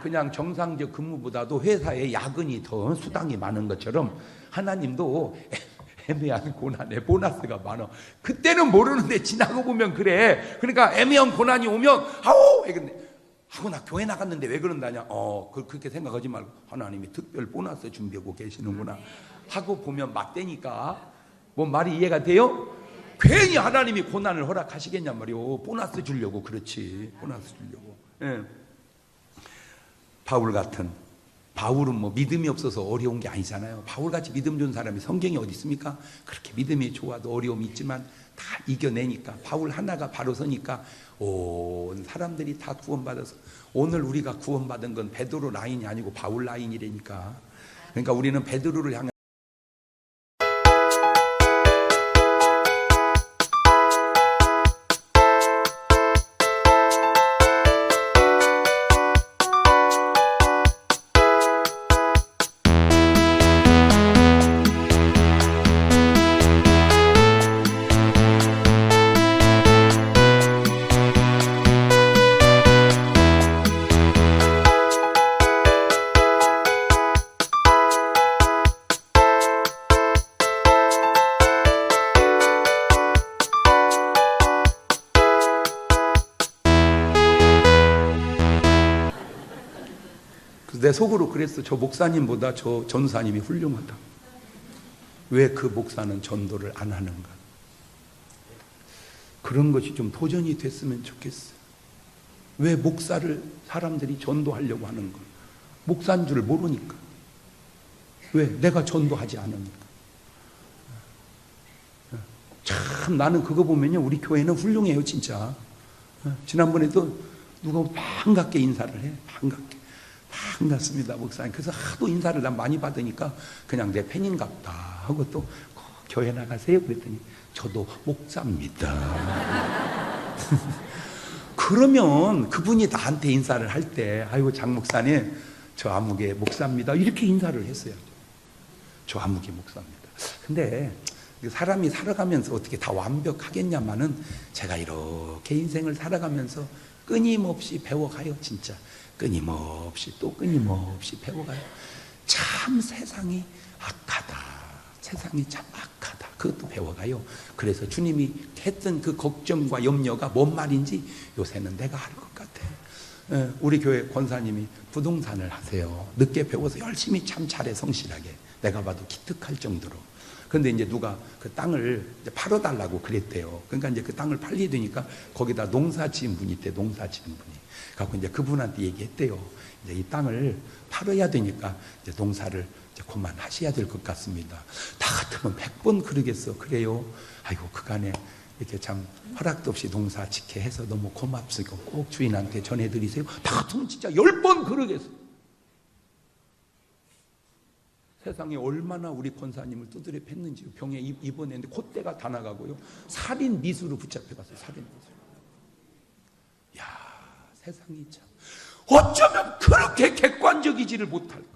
그냥 정상적 근무보다도 회사에 야근이 더 수당이 많은 것처럼 하나님도 애매한 고난에 보너스가 많아. 그때는 모르는데 지나고 보면 그래. 그러니까 애매한 고난이 오면 아우 하고 나 교회 나갔는데 왜 그런다냐. 그렇게 생각하지 말고 하나님이 특별 보너스 준비하고 계시는구나 하고 보면 맞대니까. 뭐 말이 이해가 돼요? 괜히 하나님이 고난을 허락하시겠냔 말이오. 보너스 주려고. 그렇지, 보너스 주려고. 바울 같은 바울은 뭐 믿음이 없어서 어려운 게 아니잖아요. 바울같이 믿음 좋은 사람이 성경에 어디 있습니까? 그렇게 믿음이 좋아도 어려움이 있지만 다 이겨내니까, 바울 하나가 바로 서니까 온 사람들이 다 구원받아서, 오늘 우리가 구원받은 건 베드로 라인이 아니고 바울 라인이라니까. 그러니까 우리는 베드로를 향해 내 속으로 그랬어. 저 목사님보다 저 전사님이 훌륭하다. 왜 그 목사는 전도를 안 하는가? 그런 것이 좀 도전이 됐으면 좋겠어. 왜 목사를 사람들이 전도하려고 하는 걸? 목사인 줄 모르니까. 왜? 내가 전도하지 않으니까. 참 나는 그거 보면요, 우리 교회는 훌륭해요 진짜. 지난번에도 누가 반갑게 인사를 해. 반갑습니다 목사님. 그래서 하도 인사를 난 많이 받으니까 그냥 내 팬인갑다 하고 또 교회 나가세요 그랬더니 저도 목사입니다. 그러면 그분이 나한테 인사를 할 때 아이고 장 목사님 저 아무개 목사입니다 이렇게 인사를 했어요. 저 아무개 목사입니다. 근데 사람이 살아가면서 어떻게 다 완벽하겠냐마는 제가 이렇게 인생을 살아가면서 끊임없이 배워가요. 진짜 끊임없이 또 끊임없이 배워가요. 참 세상이 악하다. 세상이 참 악하다. 그것도 배워가요. 그래서 주님이 했던 그 걱정과 염려가 뭔 말인지 요새는 내가 알 것 같아. 우리 교회 권사님이 부동산을 하세요. 늦게 배워서 열심히 참 잘해 성실하게. 내가 봐도 기특할 정도로. 근데 이제 누가 그 땅을 이제 팔아달라고 그랬대요. 그러니까 이제 그 땅을 팔게 되니까 거기다 농사 지은 분이 있대. 농사 지은 분이. 갖고 이제 그분한테 얘기했대요. 이제 이 땅을 팔아야 되니까 이제 농사를 이제 그만하셔야 될 것 같습니다. 다 같으면 100번 그러겠어. 그래요. 아이고 그간에 이렇게 참 허락도 없이 농사 짓게 해서 너무 고맙습니다. 꼭 주인한테 전해드리세요. 다 같으면 진짜 10번 그러겠어. 세상에 얼마나 우리 권사님을 두드려 팼는지. 병에 입원했는데 콧대가 다 나가고요. 살인 미수로 붙잡혀갔어요. 살인 미수. 야, 세상이 참 어쩌면 그렇게 객관적이지를 못할까.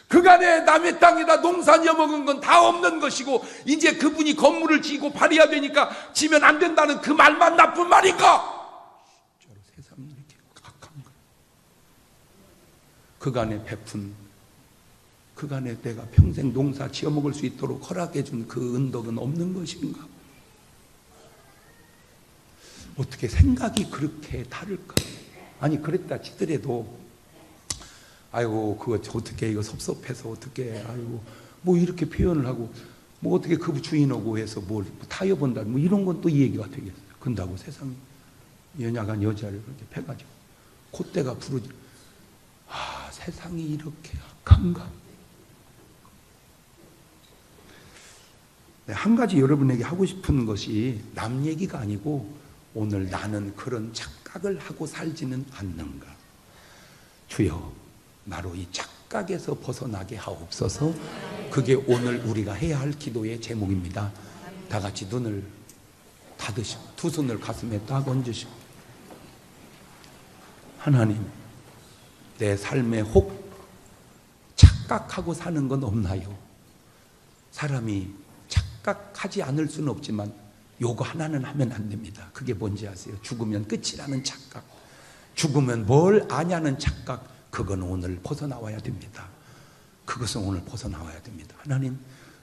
그간에 남의 땅에다 농사 지어먹은 건 다 없는 것이고 이제 그분이 건물을 지고 팔아야 되니까 지면 안 된다는 그 말만 나쁜 말인가? 진짜로 세상이 이렇게 각한가? 그간에 베푼, 그간에 내가 평생 농사 지어먹을 수 있도록 허락해준 그 은덕은 없는 것인가? 어떻게 생각이 그렇게 다를까? 아니 그랬다 치더라도 아이고 그거 어떻게 이거 섭섭해서 어떻게 아이고 뭐 이렇게 표현을 하고 뭐 어떻게 그 주인하고 해서 뭘 타협한다 뭐 이런 건 또 이 얘기가 되겠어요. 근다고 세상에 연약한 여자를 그렇게 패가지고 콧대가 부러지. 아 세상이 이렇게 악한가? 네, 한 가지 여러분에게 하고 싶은 것이 남 얘기가 아니고 오늘 나는 그런 착각을 하고 살지는 않는가. 주여 나로 이 착각에서 벗어나게 하옵소서. 그게 오늘 우리가 해야 할 기도의 제목입니다. 다 같이 눈을 닫으시고 두 손을 가슴에 딱 얹으시고 하나님 내 삶에 혹 착각하고 사는 건 없나요? 사람이 착각하지 않을 수는 없지만 요거 하나는 하면 안 됩니다. 그게 뭔지 아세요? 죽으면 끝이라는 착각. 죽으면 뭘 아냐는 착각. 그건 오늘 벗어나와야 됩니다. 그것은 오늘 벗어나와야 됩니다. 하나님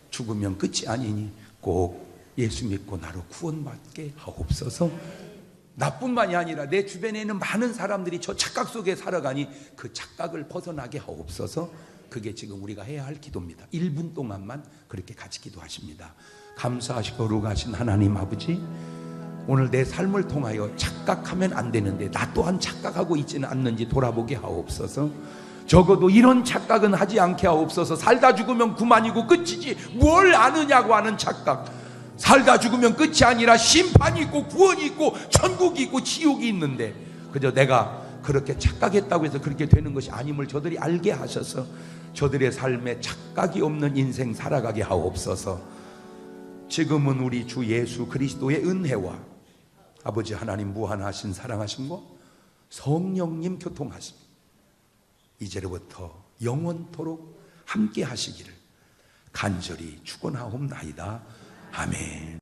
죽으면 끝이 아니니 꼭 예수 믿고 나로 구원받게 하옵소서. 나뿐만이 아니라 내 주변에 있는 많은 사람들이 저 착각 속에 살아가니 그 착각을 벗어나게 하옵소서. 그게 지금 우리가 해야 할 기도입니다. 1분 동안만 그렇게 같이 기도하십니다. 감사하시고 거룩하신 하나님 아버지, 오늘 내 삶을 통하여 착각하면 안 되는데 나 또한 착각하고 있지는 않는지 돌아보게 하옵소서. 적어도 이런 착각은 하지 않게 하옵소서. 살다 죽으면 그만이고 끝이지 뭘 아느냐고 하는 착각. 살다 죽으면 끝이 아니라 심판이 있고 구원이 있고 천국이 있고 지옥이 있는데 그저 내가 그렇게 착각했다고 해서 그렇게 되는 것이 아님을 저들이 알게 하셔서 저들의 삶에 착각이 없는 인생 살아가게 하옵소서. 지금은 우리 주 예수 그리스도의 은혜와 아버지 하나님 무한하신 사랑하심과 성령님 교통하심 이제로부터 영원토록 함께 하시기를 간절히 축원하옵나이다. 아멘.